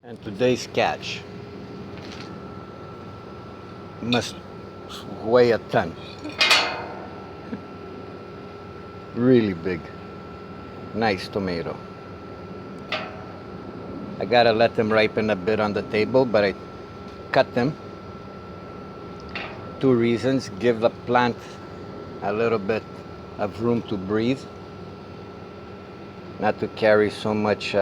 And today's catch must weigh a ton. Really big. Nice tomato. I gotta let them ripen a bit on the table, but I cut them. Two reasons: give the plant a little bit of room to breathe, not to carry so much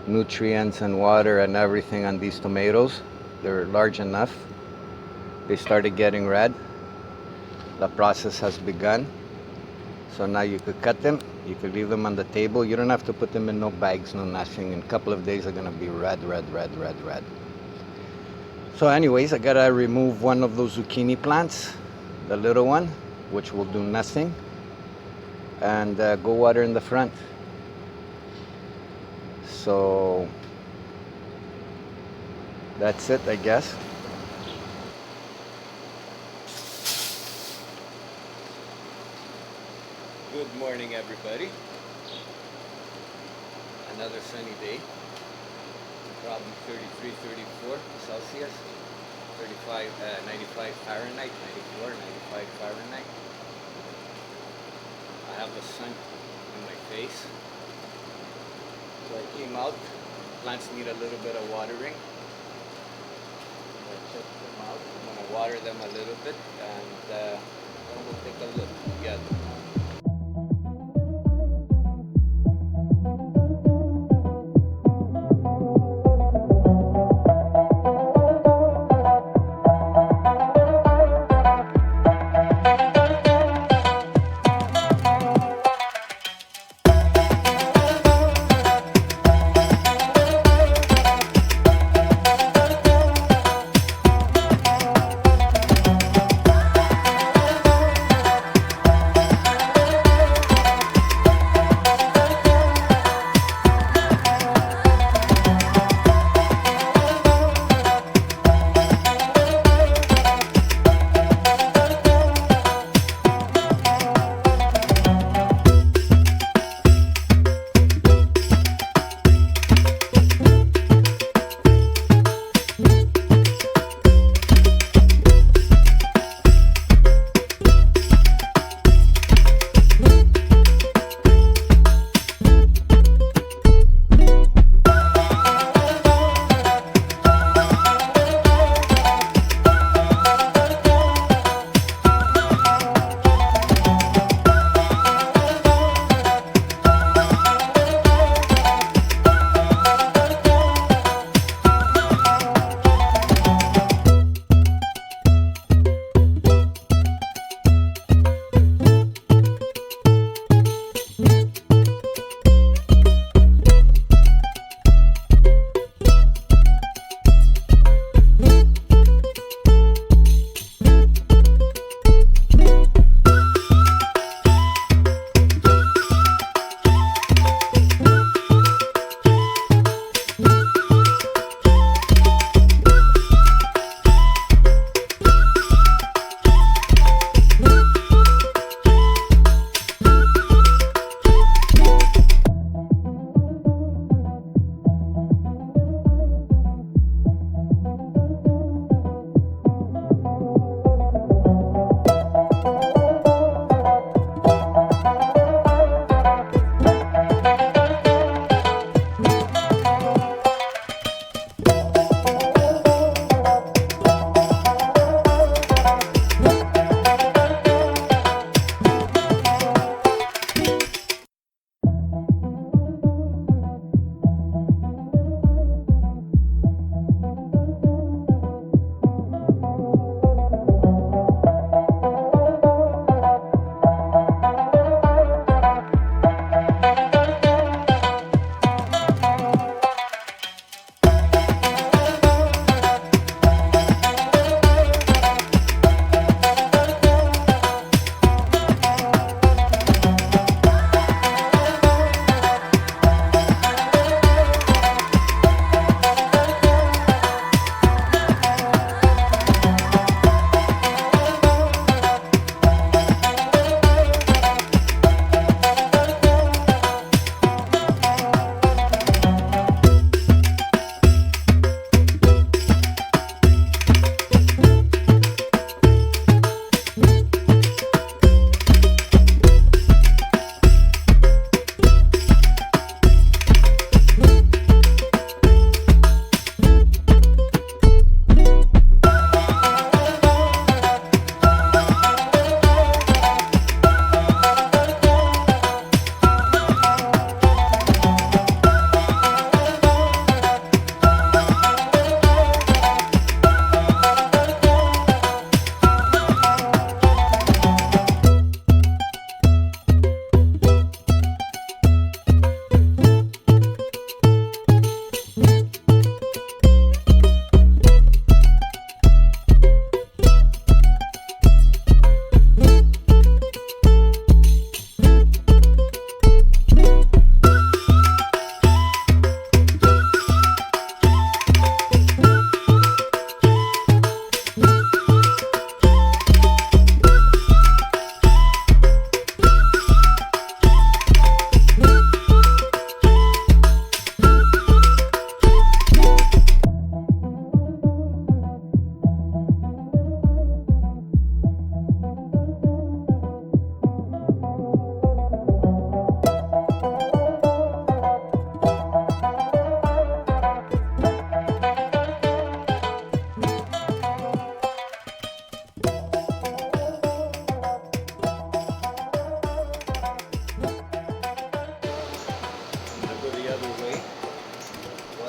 nutrients and water and everything on these tomatoes. They're large enough. They started getting red. The process has begun. So now you could cut them, you could leave them on the table. You don't have to put them in no bags, no nothing. In a couple of days they're gonna be red, red, red, red, red. So anyways, I gotta remove one of those zucchini plants, the little one, which will do nothing, and go water in the front. So that's it, I guess. Good morning, everybody. Another sunny day. Probably 33, 34 Celsius, 35, 95 Fahrenheit, 94, 95 Fahrenheit. I have the sun in my face. So I came out. Plants need a little bit of watering. I checked them out. I'm going to water them a little bit, and then we'll take a look together.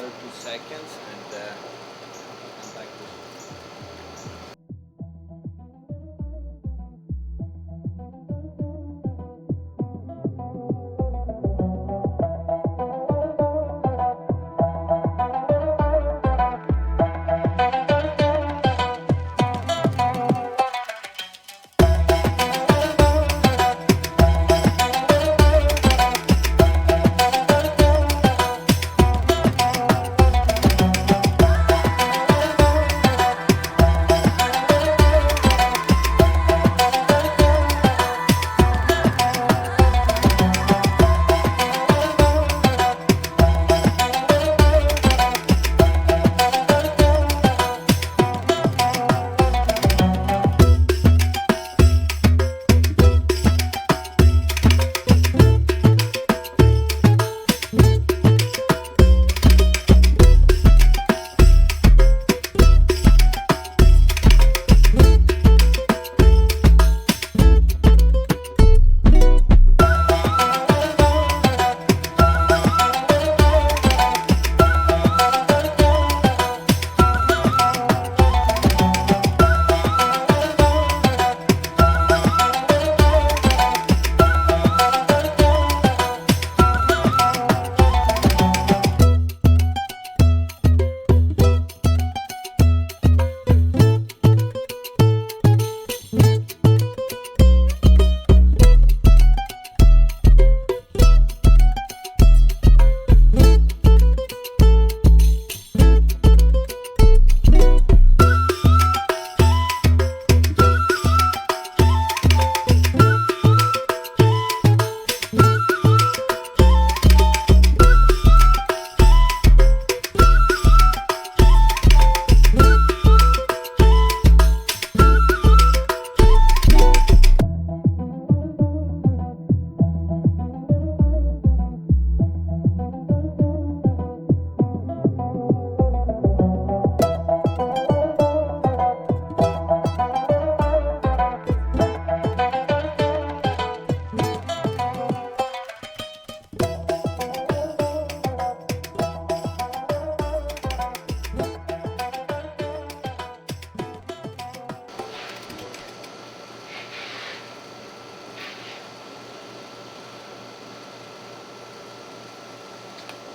or 2 seconds and come back to it.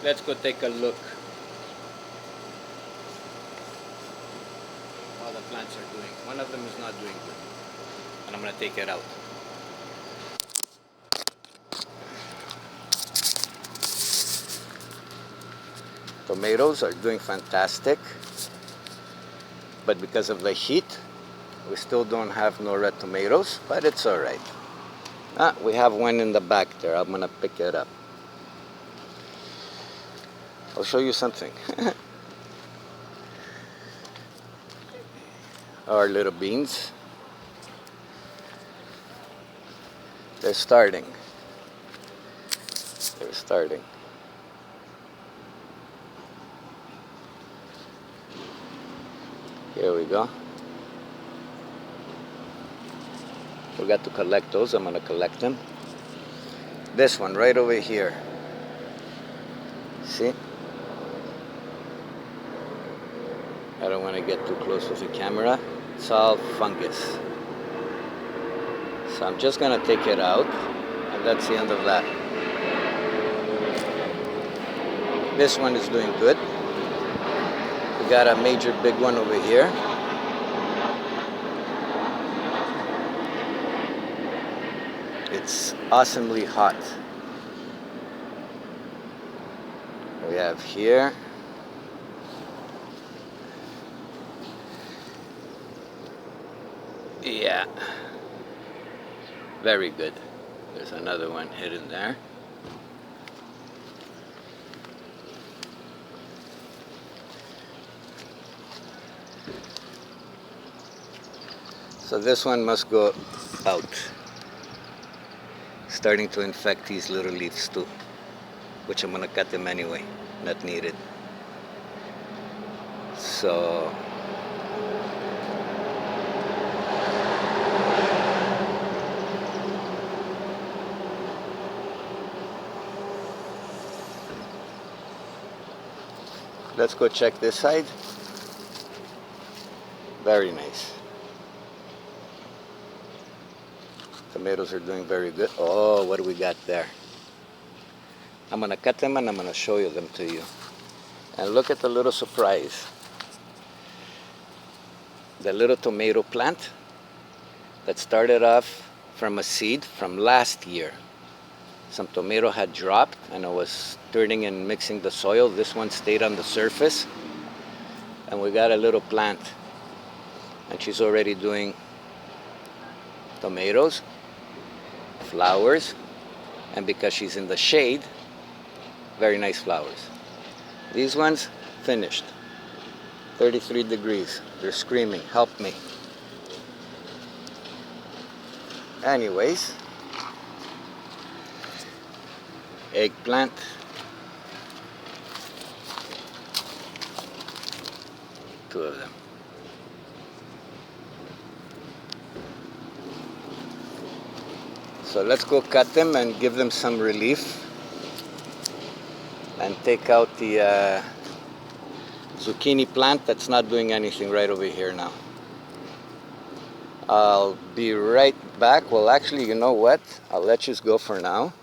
Let's go take a look how the plants are doing. One of them is not doing good, and I'm going to take it out. Tomatoes are doing fantastic, but because of the heat, we still don't have no red tomatoes, but it's all right. We have one in the back there. I'm going to pick it up. I'll show you something. Our little beans. They're starting. They're starting. Here we go. Forgot to collect those. I'm going to collect them. This one right over here. See? I don't want to get too close with the camera. It's all fungus. So I'm just going to take it out, and that's the end of that. This one is doing good. We got a major big one over here. It's awesomely hot. We have here. Yeah, very good. There's another one hidden there. So this one must go out. Starting to infect these little leaves too, which I'm gonna cut them anyway, not needed. So Let's go check this side. Very nice. Tomatoes are doing very good. Oh, what do we got there? I'm gonna cut them and I'm gonna show you them to you. And look at the little surprise. The little tomato plant that started off from a seed from last year. Some tomato had dropped and I was turning and mixing the soil. This one stayed on the surface. And we got a little plant. And she's already doing tomatoes, flowers, and because she's in the shade, very nice flowers. These ones finished. 33 degrees. They're screaming, help me. Anyways, eggplant. Two of them. So let's go cut them and give them some relief and take out the zucchini plant that's not doing anything right over here now. I'll be right back. Well, actually, you know what? I'll let you go for now.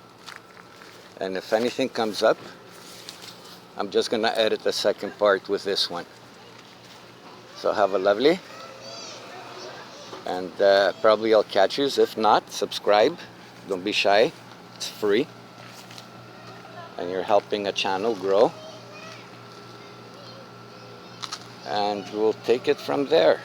And if anything comes up, I'm just gonna edit the second part with this one. So have a lovely, and probably I'll catch you. If not, subscribe. Don't be shy. It's free. And you're helping a channel grow. And we'll take it from there.